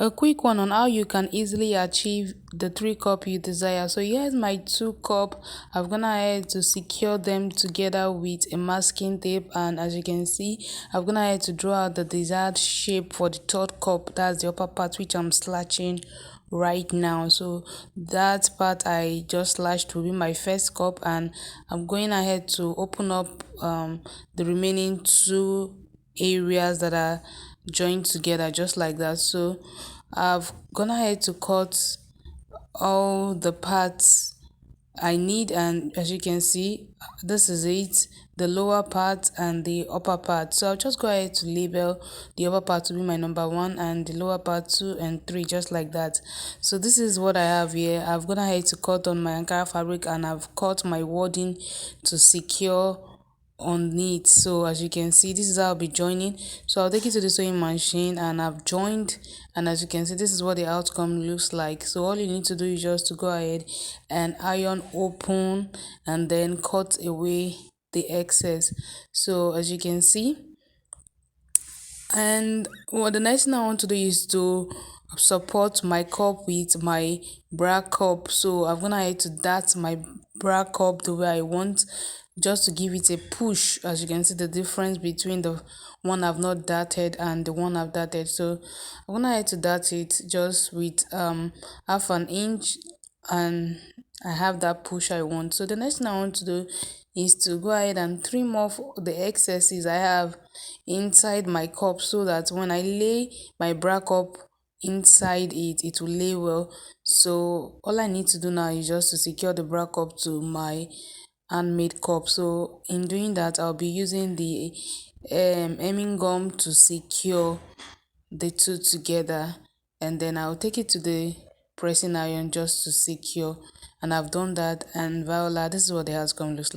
A quick one on how you can easily achieve the 3 cup you desire. So here's my 2 cup. I've gone ahead to secure them together with a masking tape, and as you can see, I've gone ahead to draw out the desired shape for the 3rd cup. That's the upper part, which I'm slashing right now. So that part I just slashed will be my 1st cup, and I'm going ahead to open up the remaining 2 areas that are joined together just like that. So I've gone ahead to cut all the parts I need, and as you can see, this is it, the lower part and the upper part. So I'll just go ahead to label the upper part to be my number 1 and the lower part 2 and 3, just like that. So this is what I have here. I've gone ahead to cut on my Ankara fabric, and I've cut my wording to secure on it. So as you can see, this is how I'll be joining. So I'll take it to the sewing machine, and I've joined, and as you can see, this is what the outcome looks like. So all you need to do is just to go ahead and iron open and then cut away the excess. So as you can see, and what the next thing I want to do is to support my cup with my bra cup. So I'm gonna ahead to dart my bra cup the way I want, just to give it a push. As you can see, the difference between the one I've not darted and the one I've darted. So I'm gonna ahead to dart it just with half an inch, and I have that push I want. So the next thing I want to do is to go ahead and trim off the excesses I have inside my cup, so that when I lay my bra cup inside it, it will lay well. So all I need to do now is just to secure the bra cup to my handmade cup. So in doing that, I'll be using the hemming gum to secure the two together, and then I'll take it to the pressing iron just to secure. And I've done that, and voila, this is what the outcome looks like.